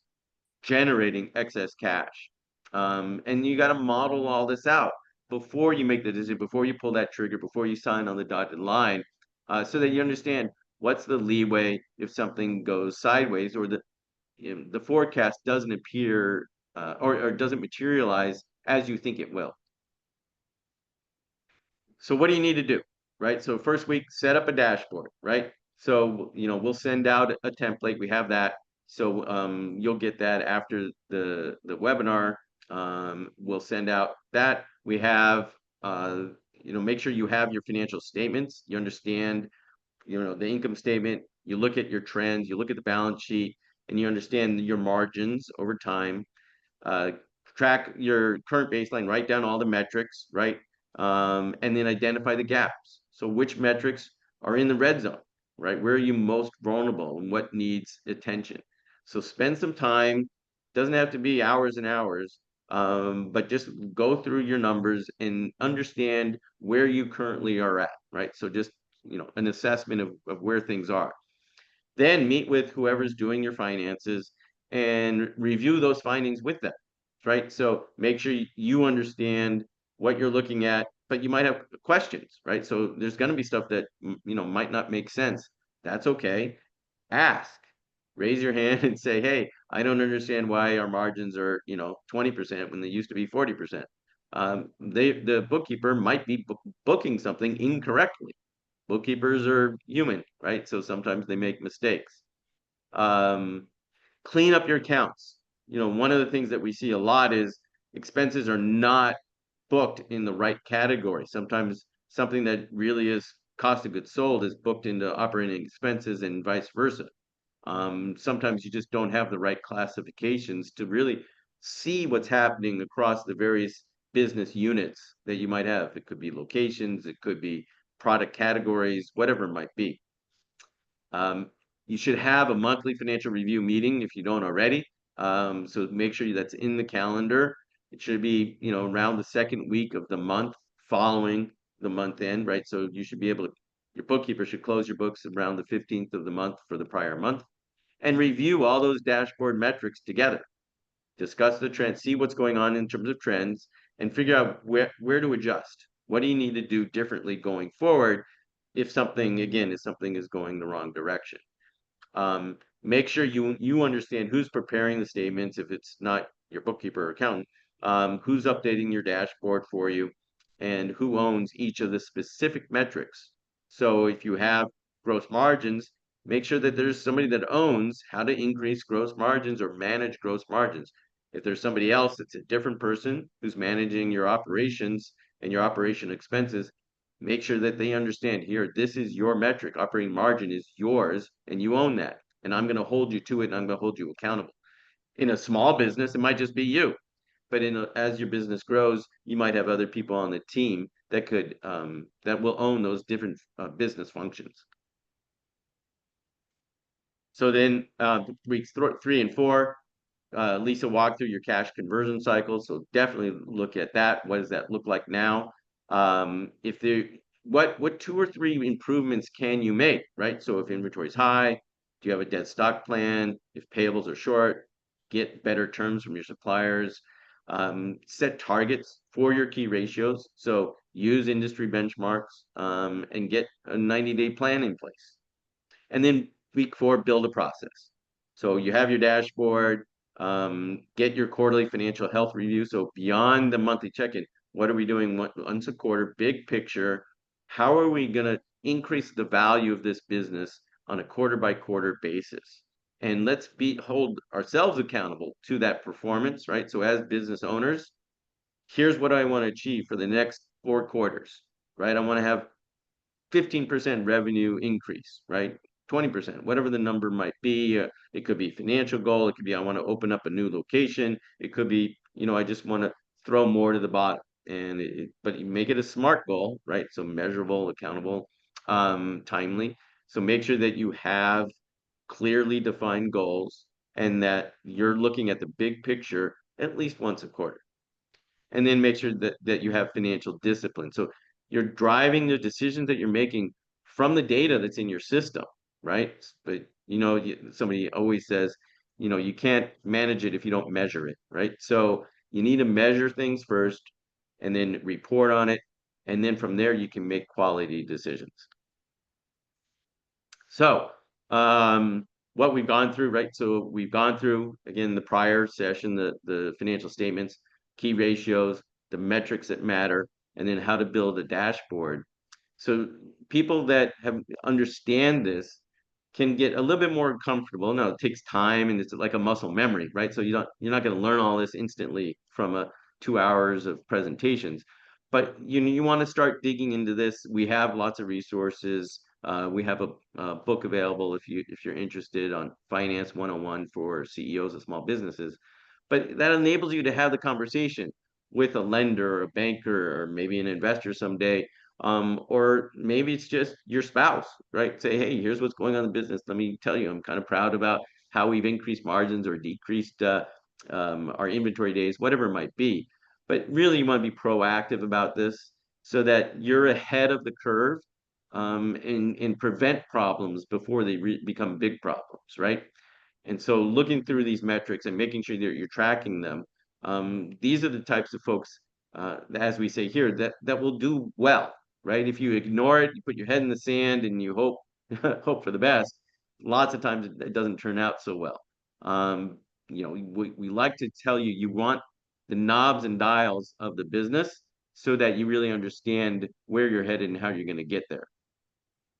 generating excess cash? And you got to model all this out before you make the decision, before you pull that trigger, before you sign on the dotted line, so that you understand what's the leeway if something goes sideways or the forecast doesn't appear or doesn't materialize as you think it will. So what do you need to do, right? So first week, set up a dashboard, right? So, we'll send out a template. We have that. So you'll get that after the webinar. We'll send out that. We have, make sure you have your financial statements. You understand, the income statement. You look at your trends. You look at the balance sheet, and you understand your margins over time. Track your current baseline, write down all the metrics, right? And then identify the gaps. So which metrics are in the red zone, right? Where are you most vulnerable and what needs attention? So spend some time, doesn't have to be hours and hours, but just go through your numbers and understand where you currently are at, right? So just, an assessment of where things are. Then meet with whoever's doing your finances and review those findings with them, right? So make sure you understand what you're looking at, but you might have questions, right? So there's going to be stuff that, might not make sense. That's okay. Ask, raise your hand and say, hey, I don't understand why our margins are, 20% when they used to be 40%. The bookkeeper might be booking something incorrectly. Bookkeepers are human, right? So sometimes they make mistakes. Clean up your accounts. One of the things that we see a lot is expenses are not booked in the right category. Sometimes something that really is cost of goods sold is booked into operating expenses and vice versa. Sometimes you just don't have the right classifications to really see what's happening across the various business units that you might have. It could be locations, it could be product categories, whatever it might be. You should have a monthly financial review meeting if you don't already. So make sure that's in the calendar. It should be, around the second week of the month following the month end, right? So you should be able to, your bookkeeper should close your books around the 15th of the month for the prior month and review all those dashboard metrics together. Discuss the trends, see what's going on in terms of trends, and figure out where to adjust. What do you need to do differently going forward if something, again, is going the wrong direction? Make sure you understand who's preparing the statements if it's not your bookkeeper or accountant, who's updating your dashboard for you, and who owns each of the specific metrics. So if you have gross margins, make sure that there's somebody that owns how to increase gross margins or manage gross margins. If there's somebody else that's a different person who's managing your operations and your operation expenses, make sure that they understand here, this is your metric. Operating margin is yours and you own that. And I'm going to hold you to it and I'm going to hold you accountable. In a small business, it might just be you. But as your business grows, you might have other people on the team that could that will own those different business functions. So then weeks 3 and 4, Lisa walked through your cash conversion cycle. So definitely look at that. What does that look like now? If there, what 2 or 3 improvements can you make, right? So if inventory is high, do you have a dead stock plan? If payables are short, get better terms from your suppliers. Set targets for your key ratios. So use industry benchmarks and get a 90-day plan in place. And then week 4, build a process. So you have your dashboard, get your quarterly financial health review. So beyond the monthly check-in, what are we doing once a quarter, big picture? How are we going to increase the value of this business on a quarter by quarter basis? And let's hold ourselves accountable to that performance, right? So as business owners, here's what I want to achieve for the next 4 quarters, right? I want to have 15% revenue increase, right? 20%, whatever the number might be. It could be financial goal. It could be, I want to open up a new location. It could be, I just want to throw more to the bottom. But you make it a SMART goal, right? So measurable, accountable, timely. So make sure that you have clearly defined goals and that you're looking at the big picture at least once a quarter. And then make sure that you have financial discipline. So you're driving the decisions that you're making from the data that's in your system, right? But somebody always says, you can't manage it if you don't measure it, right? So you need to measure things first and then report on it. And then from there, you can make quality decisions. So what we've gone through, right? So we've gone through, again, the prior session, the financial statements, key ratios, the metrics that matter, and then how to build a dashboard. So people that understand this can get a little bit more comfortable. Now it takes time and it's like a muscle memory, right? So you're not going to learn all this instantly from 2 hours of presentations, but you want to start digging into this. We have lots of resources. We have a book available if you're interested on Finance 101 for CEOs of small businesses. But that enables you to have the conversation with a lender or a banker or maybe an investor someday. Or maybe it's just your spouse, right? Say, hey, here's what's going on in the business. Let me tell you, I'm kind of proud about how we've increased margins or decreased our inventory days, whatever it might be. But really, you want to be proactive about this so that you're ahead of the curve and prevent problems before they become big problems, right? And so looking through these metrics and making sure that you're tracking them, these are the types of folks, as we say here, that will do well, right? If you ignore it, you put your head in the sand and you hope hope for the best, lots of times it doesn't turn out so well. We like to tell you, you want the knobs and dials of the business so that you really understand where you're headed and how you're going to get there.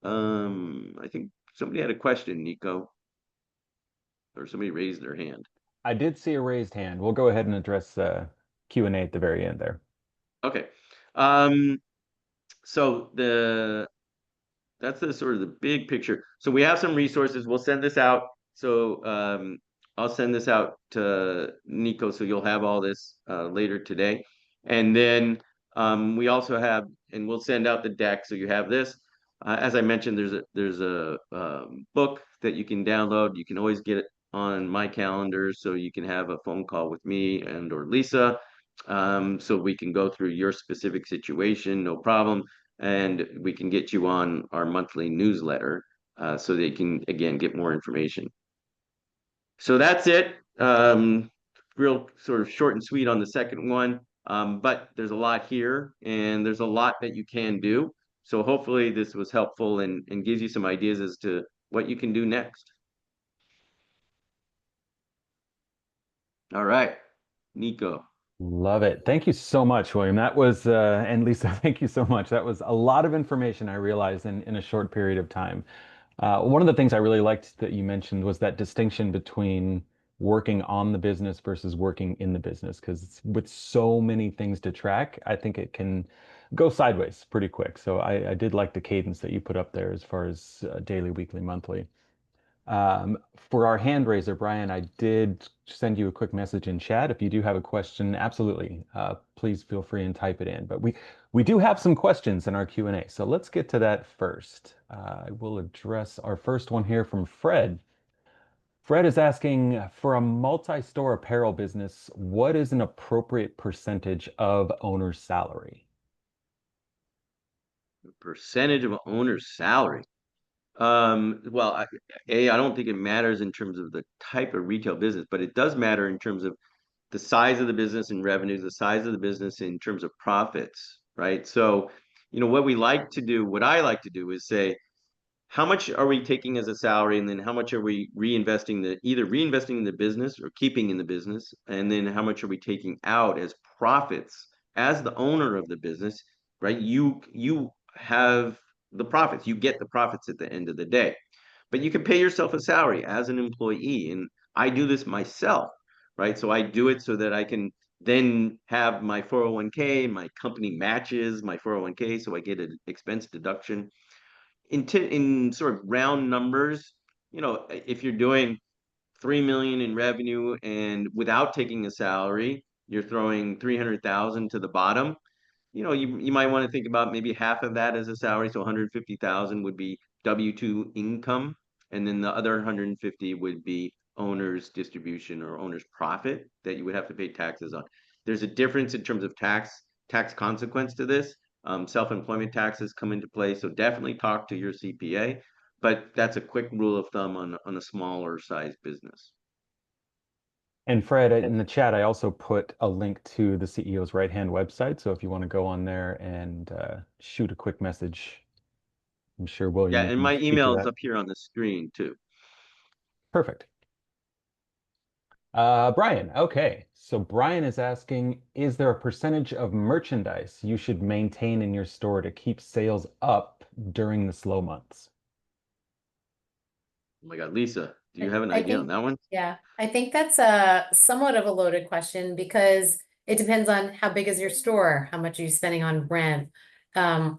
I think somebody had a question, Nico, or somebody raised their hand. I did see a raised hand. We'll go ahead and address Q&A at the very end there. Okay. So that's the sort of the big picture. So we have some resources. We'll send this out. So I'll send this out to Nico, so you'll have all this later today. And then we also have, and we'll send out the deck, so you have this. As I mentioned, there's a book that you can download. You can always get it on my calendar, so you can have a phone call with me and or Lisa, so we can go through your specific situation, no problem, and we can get you on our monthly newsletter, so that you can again get more information. So that's it. Real sort of short and sweet on the second one. But there's a lot here and there's a lot that you can do. So hopefully this was helpful and gives you some ideas as to what you can do next. All right, Nico. Love it. Thank you so much, William. That was, and Lisa, thank you so much. That was a lot of information I realized in a short period of time. One of the things I really liked that you mentioned was that distinction between working on the business versus working in the business, because with so many things to track, I think it can go sideways pretty quick. So I did like the cadence that you put up there as far as daily, weekly, monthly. For our hand raiser, Brian, I did send you a quick message in chat. If you do have a question, absolutely, please feel free and type it in. But we do have some questions in our Q&A, so let's get to that first. I will address our first one here from Fred. Fred is asking, for a multi-store apparel business, what is an appropriate percentage of owner's salary? Percentage of owner's salary. Well, I don't think it matters in terms of the type of retail business, but it does matter in terms of the size of the business and revenues, the size of the business in terms of profits, right? So, what we like to do, what I like to do is say, how much are we taking as a salary, and then how much are we either reinvesting in the business or keeping in the business, and then how much are we taking out as profits as the owner of the business, right? You have the profits, you get the profits at the end of the day, but you can pay yourself a salary as an employee, and I do this myself, right? So I do it so that I can then have my 401k, my company matches my 401k, so I get an expense deduction in sort of round numbers. If you're doing 3 million in revenue and without taking a salary, you're throwing 300,000 to the bottom. You might want to think about maybe half of that as a salary, so 150,000 would be W2 income, and then the other 150 would be owner's distribution or owner's profit that you would have to pay taxes on. There's a difference in terms of tax consequence to this. Self-employment taxes come into play, so definitely talk to your CPA, but that's a quick rule of thumb on a smaller size business. And Fred, in the chat, I also put a link to the CEO's right-hand website. So if you want to go on there and shoot a quick message, I'm sure, William, Yeah, you and can my speak to email is that. up here on the screen too. Perfect. Brian, okay. So Brian is asking, is there a percentage of merchandise you should maintain in your store to keep sales up during the slow months? Oh my God, Lisa, do you I have an I idea on think, that one? yeah, I think that's a somewhat of a loaded question because it depends on how big is your store, how much are you spending on rent,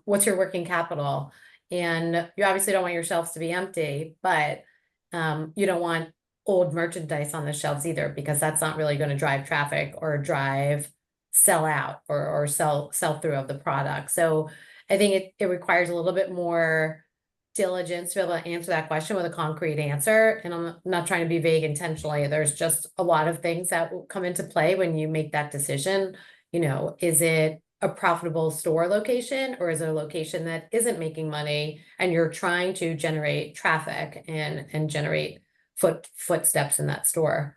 what's your working capital, and you obviously don't want your shelves to be empty, but you don't want old merchandise on the shelves either because that's not really going to drive traffic or drive sell out or sell through of the product. So I think it requires a little bit more diligence to be able to answer that question with a concrete answer. And I'm not trying to be vague intentionally. There's just a lot of things that will come into play when you make that decision. Is it a profitable store location or is it a location that isn't making money and you're trying to generate traffic and generate footsteps in that store?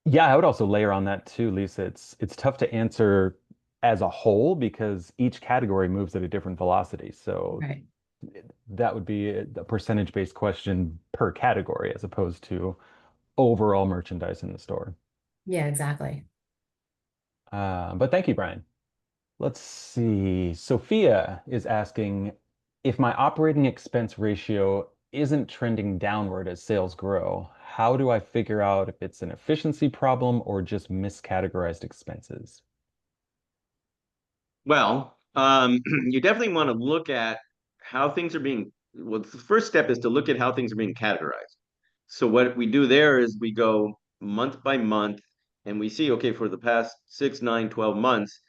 Yeah, I would also layer on that too, Lisa. It's tough to answer as a whole because each category moves at a different velocity. So Right. that would be a percentage-based question per category as opposed to overall merchandise in the store. Yeah, exactly. But thank you, Brian. Let's see. Sophia is asking if my operating expense ratio isn't trending downward as sales grow, how do I figure out if it's an efficiency problem or just miscategorized expenses? Well, you definitely want to look at how things are being. Well, the first step is to look at how things are being categorized. So what we do there is we go month by month and we see, okay, for the past 6, 9, 12 months,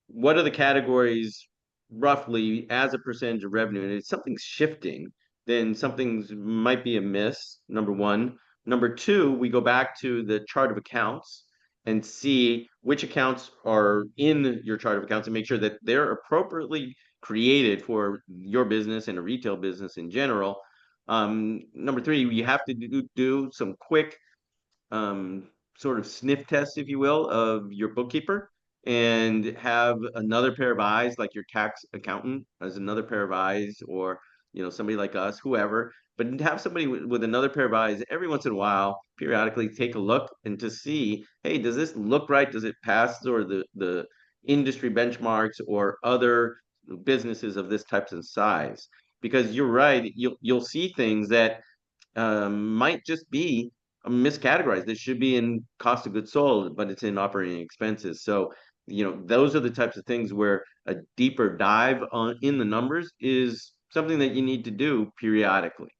what are the categories roughly as a percentage of revenue? And if something's shifting, then something's might be amiss, number one. Number two, we go back to the chart of accounts and see which accounts are in your chart of accounts and make sure that they're appropriately created for your business and a retail business in general. Number three, you have to do some quick um, sort of sniff test, if you will, of your bookkeeper and have another pair of eyes, like your tax accountant as another pair of eyes, or somebody like us, whoever. But have somebody with another pair of eyes every once in a while, periodically take a look and to see, hey, does this look right? Does it pass or the industry benchmarks or other businesses of this type and size? Because you're right, you'll see things that might just be miscategorized. This should be in cost of goods sold, but it's in operating expenses. So, those are the types of things where a deeper dive in the numbers is something that you need to do periodically.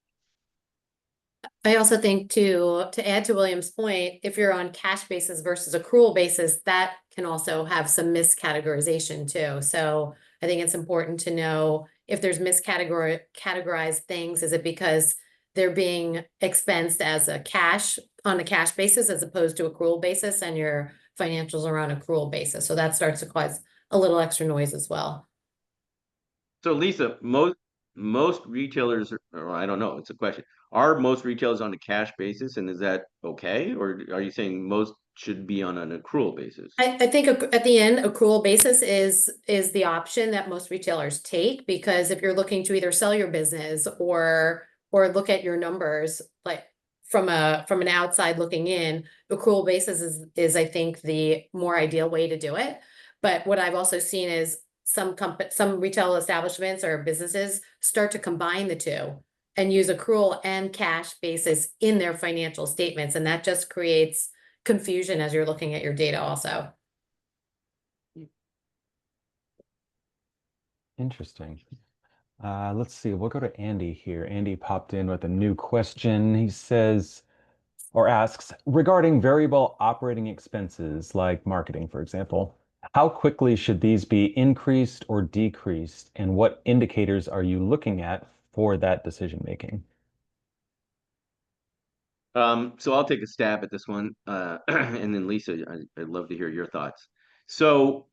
I also think to add to William's point, if you're on cash basis versus accrual basis, that can also have some miscategorization too. So I think it's important to know if there's categorized things, is it because they're being expensed as a cash on a cash basis as opposed to accrual basis, and your financials are on accrual basis. So that starts to cause a little extra noise as well. So Lisa, most retailers, or I don't know, it's a question. Are most retailers on a cash basis, and is that okay, or are you saying most should be on an accrual basis? I think at the end, accrual basis is the option that most retailers take, because if you're looking to either sell your business or look at your numbers like from an outside looking in, accrual basis is I think the more ideal way to do it. But what I've also seen is some retail establishments or businesses start to combine the two and use accrual and cash basis in their financial statements, and that just creates confusion as you're looking at your data also. Interesting. Let's see. We'll go to Andy here. Andy popped in with a new question. He says, or asks, regarding variable operating expenses like marketing, for example, how quickly should these be increased or decreased, and what indicators are you looking at for that decision making? So I'll take a stab at this one, and then Lisa, I'd love to hear your thoughts. So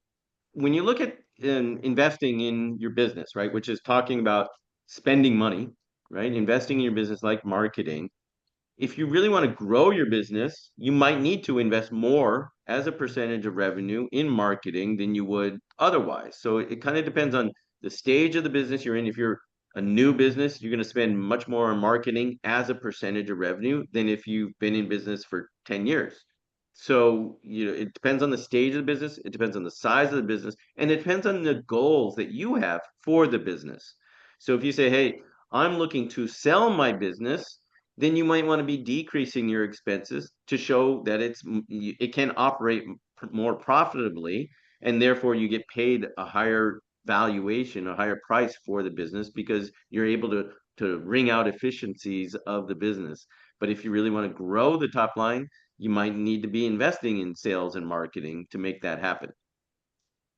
when you look at investing in your business, right, which is talking about spending money, right, investing in your business like marketing, if you really want to grow your business, you might need to invest more as a percentage of revenue in marketing than you would otherwise. So it kind of depends on the stage of the business you're in. If you're a new business, you're going to spend much more on marketing as a percentage of revenue than if you've been in business for 10 years. So, it depends on the stage of the business, it depends on the size of the business, and it depends on the goals that you have for the business. So if you say, hey, I'm looking to sell my business, then you might want to be decreasing your expenses to show that it can operate more profitably, and therefore you get paid a higher valuation, a higher price for the business because you're able to wring out efficiencies of the business. But if you really want to grow the top line, you might need to be investing in sales and marketing to make that happen.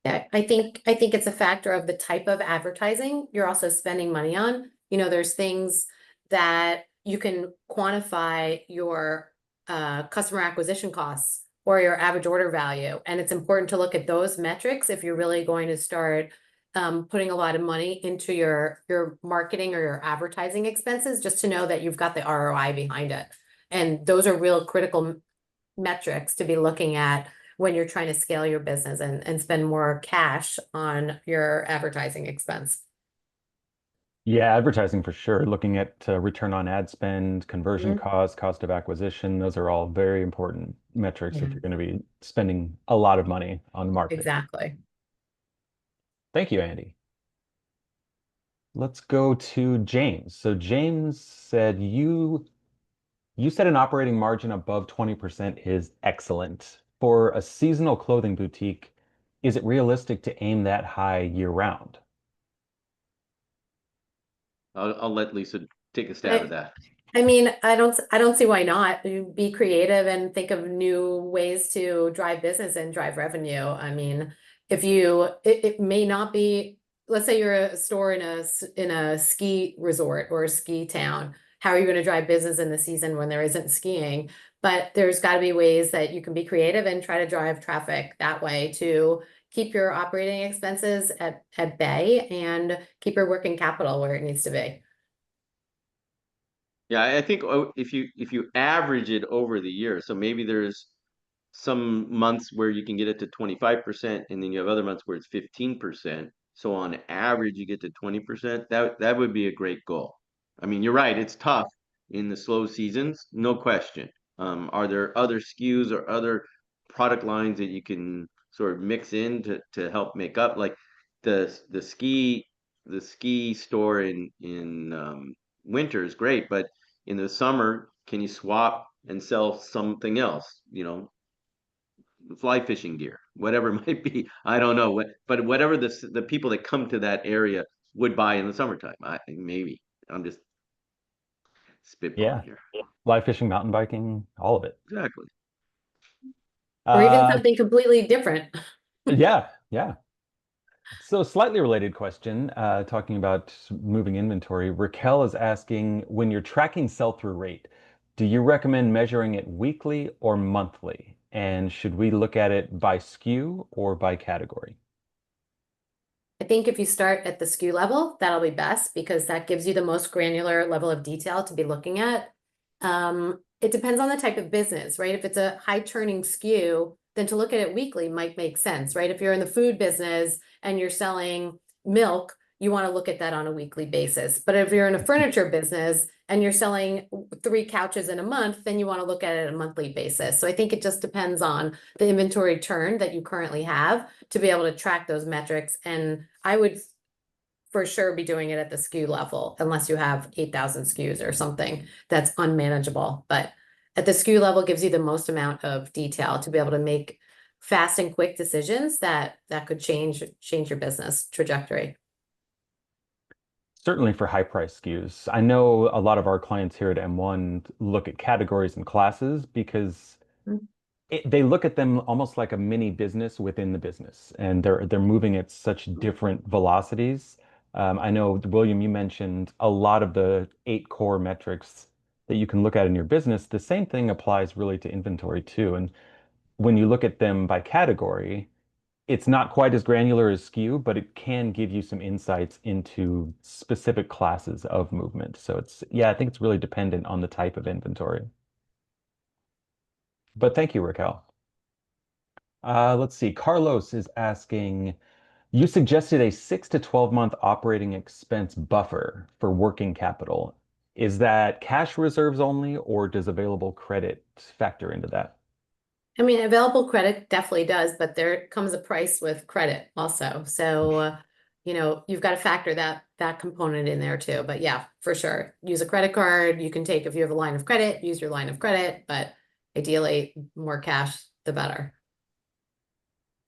Yeah, I think it's a factor of the type of advertising you're also spending money on. There's things that you can quantify your customer acquisition costs or your average order value. And it's important to look at those metrics if you're really going to start putting a lot of money into your marketing or your advertising expenses, just to know that you've got the ROI behind it. And those are real critical metrics to be looking at when you're trying to scale your business and spend more cash on your advertising expense. Yeah, advertising for sure. Looking at return on ad spend, conversion Mhm. cost, cost of acquisition, those are all very important metrics if Yeah, you're going to be spending a lot of money on marketing. exactly. Thank you, Andy. Let's go to James. So James said you said an operating margin above 20% is excellent. For a seasonal clothing boutique, is it realistic to aim that high year round? I'll let Lisa take a stab at I, that. I mean, I don't see why not. You be creative and think of new ways to drive business and drive revenue. I mean, if you, it may not be, let's say you're a store in in a ski resort or a ski town. How are you going to drive business in the season when there isn't skiing? But there's got to be ways that you can be creative and try to drive traffic that way to keep your operating expenses at bay and keep your working capital where it needs to be. Yeah, I think if you average it over the year, so maybe there's some months where you can get it to 25%, and then you have other months where it's 15%. So on average, you get to 20%. That would be a great goal. I mean, you're right, it's tough in the slow seasons, no question. Are there other SKUs or other product lines that you can sort of mix in to help make up? Like the ski store in winter is great, but in the summer, can you swap and sell something else? Fly fishing gear, whatever it might be. I don't know but whatever the people that come to that area would buy in the summertime. I maybe I'm just spitballing Yeah. here. Fly fishing, mountain biking, all of it. Exactly. Or even Uh, something completely different. yeah, yeah. So, slightly related question, talking about moving inventory. Raquel is asking, when you're tracking sell-through rate, do you recommend measuring it weekly or monthly? And should we look at it by SKU or by category? I think if you start at the SKU level, that'll be best because that gives you the most granular level of detail to be looking at. It depends on the type of business, right? If it's a high turning SKU, then to look at it weekly might make sense, right? If you're in the food business and you're selling milk, you want to look at that on a weekly basis. But if you're in a furniture business and you're selling 3 couches in a month, then you want to look at it on a monthly basis. So I think it just depends on the inventory turn that you currently have to be able to track those metrics. And I would for sure be doing it at the SKU level, unless you have 8,000 SKUs or something that's unmanageable. But at the SKU level gives you the most amount of detail to be able to make fast and quick decisions that could change your business trajectory. Certainly for high price SKUs. I know a lot of our clients here at M1 look at categories and classes because they look at them almost like a mini business within the business, and they're moving at such different velocities. I know, William, you mentioned a lot of the 8 core metrics that you can look at in your business. The same thing applies really to inventory too. And when you look at them by category, it's not quite as granular as SKU, but it can give you some insights into specific classes of movement. So yeah, I think it's really dependent on the type of inventory. But thank you, Raquel. Let's see. Carlos is asking, you suggested a 6 to 12 month operating expense buffer for working capital. Is that cash reserves only, or does available credit factor into that? I mean, available credit definitely does, but there comes a price with credit also. So, you've got to factor that component in there too. But yeah, for sure. Use a credit card. You can take if you have a line of credit, use your line of credit, but ideally more cash, the better.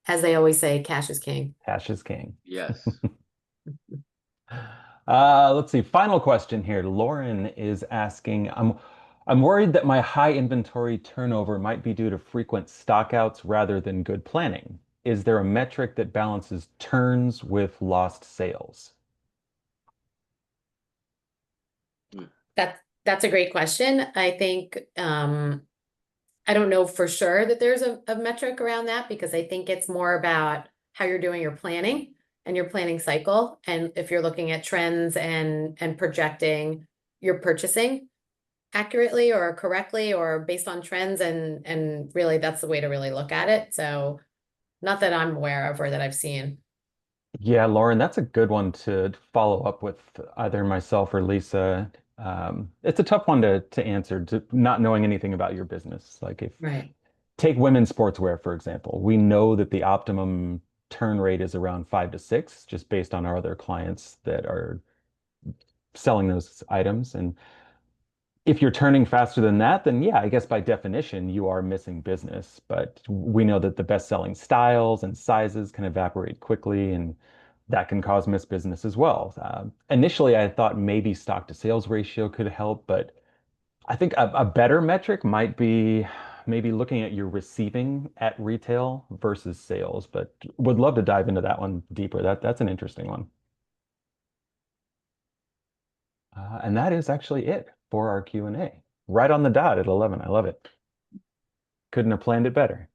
As they always say, cash is king. Cash is king. Yes. Let's see. Final question here. Lauren is asking, I'm worried that my high inventory turnover might be due to frequent stockouts rather than good planning. Is there a metric that balances turns with lost sales? That's a great question. I think I don't know for sure that there's a metric around that because I think it's more about how you're doing your planning and your planning cycle. And if you're looking at trends and projecting your purchasing accurately or correctly or based on trends and really that's the way to really look at it. So not that I'm aware of or that I've seen. Yeah, Lauren, that's a good one to follow up with either myself or Lisa. It's a tough one to answer, to not knowing anything about your business. Like if Right. take women's sportswear, for example, we know that the optimum turn rate is around 5 to 6, just based on our other clients that are selling those items. And if you're turning faster than that, then yeah, I guess by definition, you are missing business. But we know that the best-selling styles and sizes can evaporate quickly, and that can cause missed business as well. Initially, I thought maybe stock to sales ratio could help, but I think a better metric might be maybe looking at your receiving at retail versus sales, but would love to dive into that one deeper. That's an interesting one. And that is actually it for our Q&A. Right on the dot at 11. I love it. Couldn't have planned it better.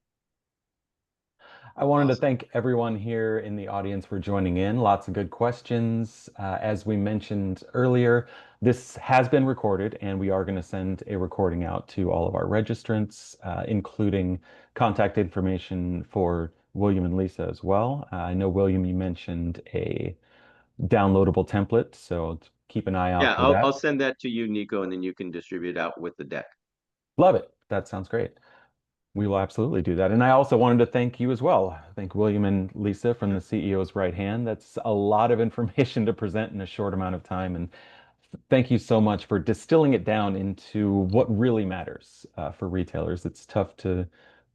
I wanted to Awesome. thank everyone here in the audience for joining in. Lots of good questions. As we mentioned earlier, this has been recorded, and we are going to send a recording out to all of our registrants, including contact information for William and Lisa as well. I know, William, you mentioned a downloadable template, so keep an eye Yeah, out for I'll that. send that to you, Nico, and then you can distribute it out with the deck. Love it. That sounds great. We will absolutely do that. And I also wanted to thank you as well. Thank William and Lisa from the CEO's right hand. That's a lot of information to present in a short amount of time. And thank you so much for distilling it down into what really matters for retailers. It's tough to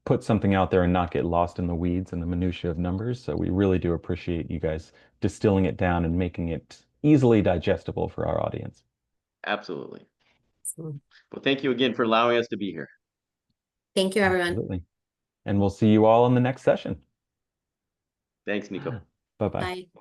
put something out there and not get lost in the weeds and the minutia of numbers. So we really do appreciate you guys distilling it down and making it easily digestible for our audience. Absolutely. So, Well, thank you again for allowing us to be here. thank you, everyone. Absolutely. And we'll see you all in the next session. Thanks, Nico. Bye-bye. Bye.